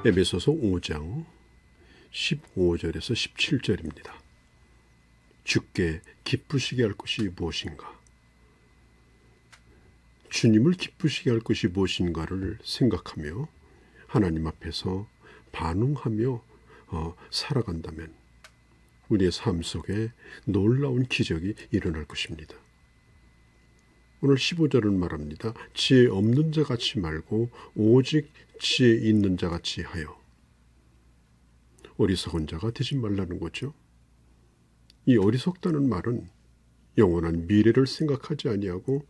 에베소서 5장 15절에서 17절입니다. 주께 기쁘시게 할 것이 무엇인가? 주님을 기쁘시게 할 것이 무엇인가를 생각하며 하나님 앞에서 반응하며 살아간다면 우리의 삶 속에 놀라운 기적이 일어날 것입니다. 오늘 15절은 말합니다. 지혜 없는 자 같이 말고 오직 지혜 있는 자 같이 하여. 어리석은 자가 되지 말라는 거죠. 이 어리석다는 말은 영원한 미래를 생각하지 아니하고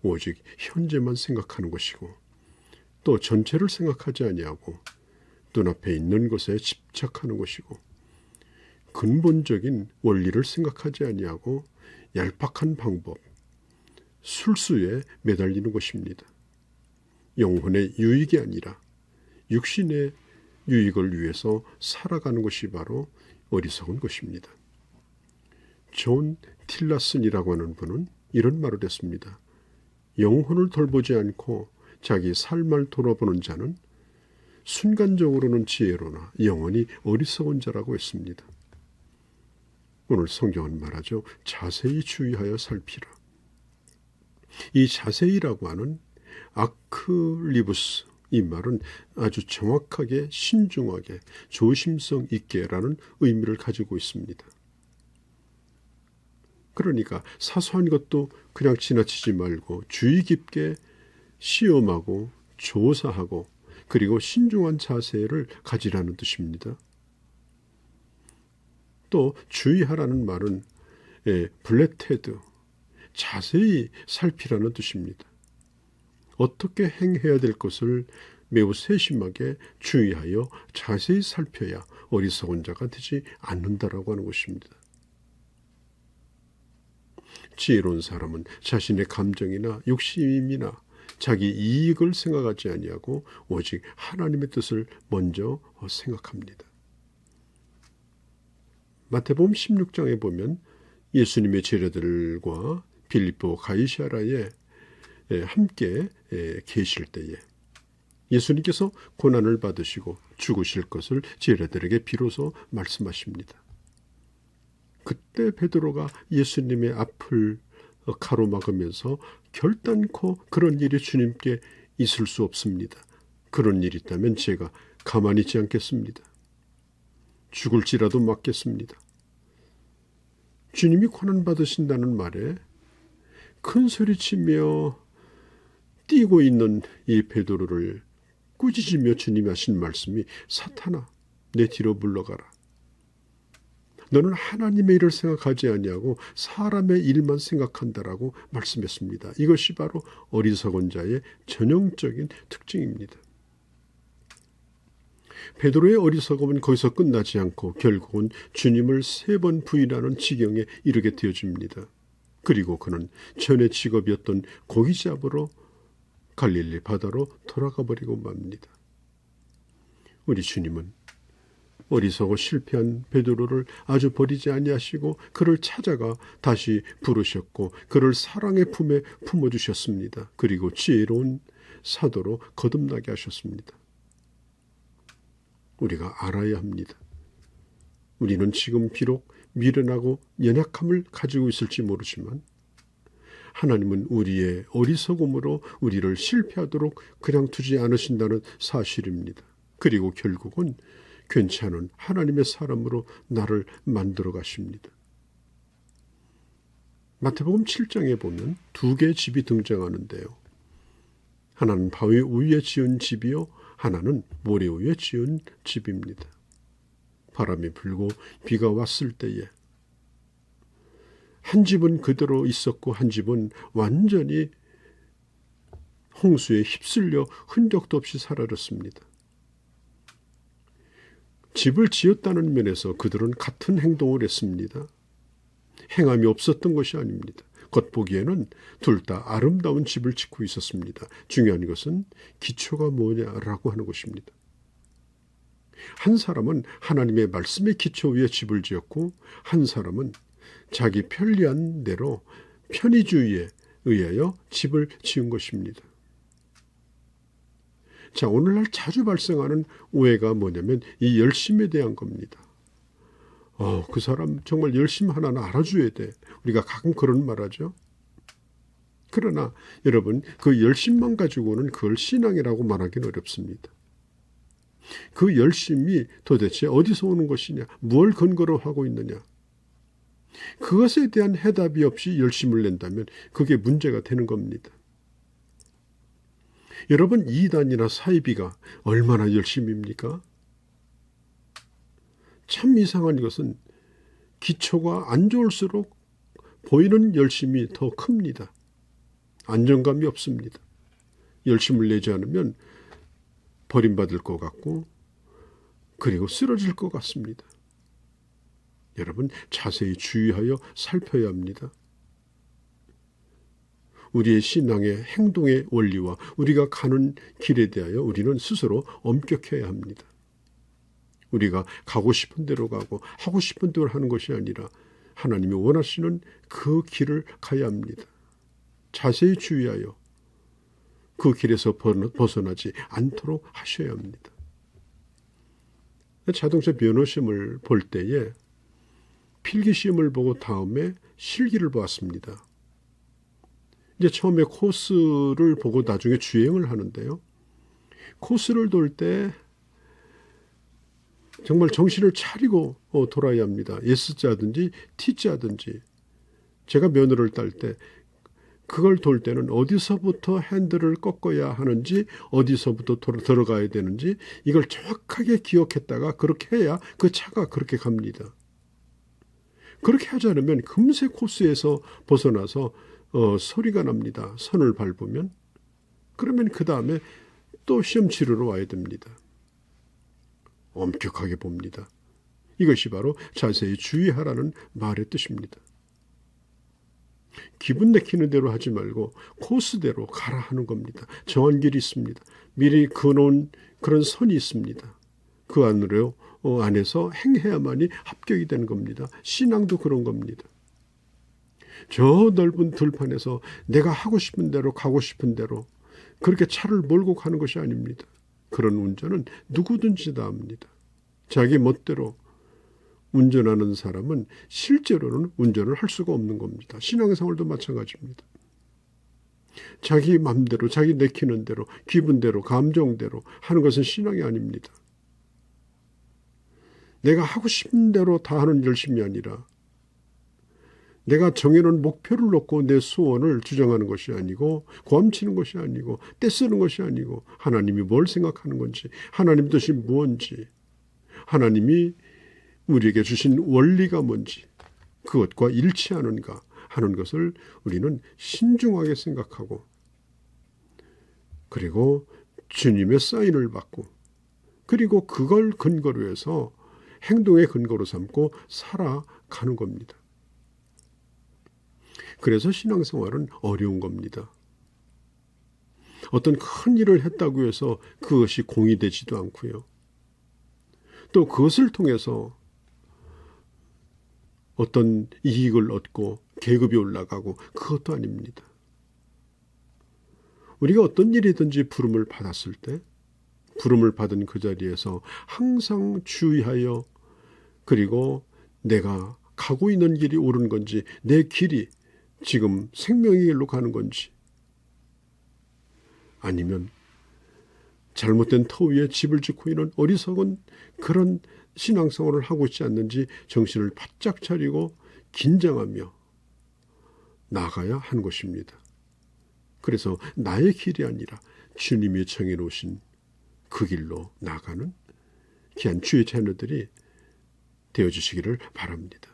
오직 현재만 생각하는 것이고, 또 전체를 생각하지 아니하고 눈앞에 있는 것에 집착하는 것이고, 근본적인 원리를 생각하지 아니하고 얄팍한 방법, 술수에 매달리는 것입니다. 영혼의 유익이 아니라 육신의 유익을 위해서 살아가는 것이 바로 어리석은 것입니다. 존 틸라슨이라고 하는 분은 이런 말을 했습니다. 영혼을 돌보지 않고 자기 삶을 돌아보는 자는 순간적으로는 지혜로나 영원히 어리석은 자라고 했습니다. 오늘 성경은 말하죠. 자세히 주의하여 살피라. 이 자세히라고 하는 아클리부스, 이 말은 아주 정확하게 신중하게 조심성 있게라는 의미를 가지고 있습니다. 그러니까 사소한 것도 그냥 지나치지 말고 주의 깊게 시험하고 조사하고 그리고 신중한 자세를 가지라는 뜻입니다. 또 주의하라는 말은 블레테드, 자세히 살피라는 뜻입니다. 어떻게 행해야 될 것을 매우 세심하게 주의하여 자세히 살펴야 어리석은 자가 되지 않는다라고 하는 것입니다. 지혜로운 사람은 자신의 감정이나 욕심이나 자기 이익을 생각하지 아니하고 오직 하나님의 뜻을 먼저 생각합니다. 마태복음 16장에 보면 예수님의 제자들과 빌립보 가이사랴에 함께 계실 때에 예수님께서 고난을 받으시고 죽으실 것을 제자들에게 비로소 말씀하십니다. 그때 베드로가 예수님의 앞을 가로막으면서 결단코 그런 일이 주님께 있을 수 없습니다. 그런 일이 있다면 제가 가만히 있지 않겠습니다. 죽을지라도 맞겠습니다. 주님이 고난받으신다는 말에 큰 소리치며 뛰고 있는 이 베드로를 꾸짖으며 주님이 하신 말씀이 사탄아 내 뒤로 물러가라. 너는 하나님의 일을 생각하지 아니하고 사람의 일만 생각한다라고 말씀했습니다. 이것이 바로 어리석은 자의 전형적인 특징입니다. 베드로의 어리석음은 거기서 끝나지 않고 결국은 주님을 3번 부인하는 지경에 이르게 되어집니다. 그리고 그는 전에 직업이었던 고기 잡으러 갈릴리 바다로 돌아가 버리고 맙니다. 우리 주님은 어리석어 실패한 베드로를 아주 버리지 아니하시고 그를 찾아가 다시 부르셨고 그를 사랑의 품에 품어주셨습니다. 그리고 지혜로운 사도로 거듭나게 하셨습니다. 우리가 알아야 합니다. 우리는 지금 비록 미련하고 연약함을 가지고 있을지 모르지만 하나님은 우리의 어리석음으로 우리를 실패하도록 그냥 두지 않으신다는 사실입니다. 그리고 결국은 괜찮은 하나님의 사람으로 나를 만들어 가십니다. 마태복음 7장에 보면 2개의 집이 등장하는데요. 하나는 바위 위에 지은 집이요, 하나는 모래 위에 지은 집입니다. 바람이 불고 비가 왔을 때에 한 집은 그대로 있었고 한 집은 완전히 홍수에 휩쓸려 흔적도 없이 사라졌습니다. 집을 지었다는 면에서 그들은 같은 행동을 했습니다. 행함이 없었던 것이 아닙니다. 겉보기에는 둘 다 아름다운 집을 짓고 있었습니다. 중요한 것은 기초가 뭐냐라고 하는 것입니다. 한 사람은 하나님의 말씀의 기초 위에 집을 지었고 한 사람은 자기 편리한 대로 편의주의에 의하여 집을 지은 것입니다. 자, 오늘날 자주 발생하는 오해가 뭐냐면 이 열심에 대한 겁니다. 그 사람 정말 열심 하나는 알아줘야 돼. 우리가 가끔 그런 말 하죠. 그러나 여러분, 그 열심만 가지고는 그걸 신앙이라고 말하기는 어렵습니다. 그 열심이 도대체 어디서 오는 것이냐, 무엇을 근거로 하고 있느냐, 그것에 대한 해답이 없이 열심을 낸다면 그게 문제가 되는 겁니다. 여러분, 이단이나 사이비가 얼마나 열심입니까? 참 이상한 것은 기초가 안 좋을수록 보이는 열심이 더 큽니다. 안정감이 없습니다. 열심을 내지 않으면 버림받을 것 같고 그리고 쓰러질 것 같습니다. 여러분, 자세히 주의하여 살펴야 합니다. 우리의 신앙의 행동의 원리와 우리가 가는 길에 대하여 우리는 스스로 엄격해야 합니다. 우리가 가고 싶은 대로 가고 하고 싶은 대로 하는 것이 아니라 하나님이 원하시는 그 길을 가야 합니다. 자세히 주의하여 그 길에서 벗어나지 않도록 하셔야 합니다. 자동차 면허시험을 볼 때에 필기시험을 보고 다음에 실기를 보았습니다. 이제 처음에 코스를 보고 나중에 주행을 하는데요. 코스를 돌 때 정말 정신을 차리고 돌아야 합니다. S자든지 T자든지. 제가 면허를 딸 때 그걸 돌 때는 어디서부터 핸들을 꺾어야 하는지, 어디서부터 들어가야 되는지 이걸 정확하게 기억했다가 그렇게 해야 그 차가 그렇게 갑니다. 그렇게 하지 않으면 금세 코스에서 벗어나서 소리가 납니다. 선을 밟으면. 그러면 그 다음에 또 시험 치르러 와야 됩니다. 엄격하게 봅니다. 이것이 바로 자세히 주의하라는 말의 뜻입니다. 기분 내키는 대로 하지 말고 코스대로 가라 하는 겁니다. 정한 길이 있습니다. 미리 그어놓은 그런 선이 있습니다. 그 안에서 행해야만이 합격이 되는 겁니다. 신앙도 그런 겁니다. 저 넓은 들판에서 내가 하고 싶은 대로 가고 싶은 대로 그렇게 차를 몰고 가는 것이 아닙니다. 그런 운전은 누구든지 다 합니다. 자기 멋대로 운전하는 사람은 실제로는 운전을 할 수가 없는 겁니다. 신앙생활도 마찬가지입니다. 자기 마음대로, 자기 내키는 대로, 기분대로, 감정대로 하는 것은 신앙이 아닙니다. 내가 하고 싶은 대로 다 하는 열심이 아니라 내가 정해놓은 목표를 놓고 내 소원을 주장하는 것이 아니고 고함치는 것이 아니고 떼쓰는 것이 아니고 하나님이 뭘 생각하는 건지, 하나님 뜻이 무엇인지, 하나님이 우리에게 주신 원리가 뭔지 그것과 일치하는가 하는 것을 우리는 신중하게 생각하고 그리고 주님의 사인을 받고 그리고 그걸 근거로 해서 행동의 근거로 삼고 살아가는 겁니다. 그래서 신앙생활은 어려운 겁니다. 어떤 큰 일을 했다고 해서 그것이 공이 되지도 않고요. 또 그것을 통해서 어떤 이익을 얻고 계급이 올라가고 그것도 아닙니다. 우리가 어떤 일이든지 부름을 받았을 때 부름을 받은 그 자리에서 항상 주의하여 그리고 내가 가고 있는 길이 옳은 건지 내 길이 지금 생명의 길로 가는 건지 아니면 잘못된 터 위에 집을 짓고 있는 어리석은 그런 신앙생활을 하고 있지 않는지 정신을 바짝 차리고 긴장하며 나가야 하는 것입니다. 그래서 나의 길이 아니라 주님이 정해놓으신 그 길로 나가는 귀한 주의 자녀들이 되어주시기를 바랍니다.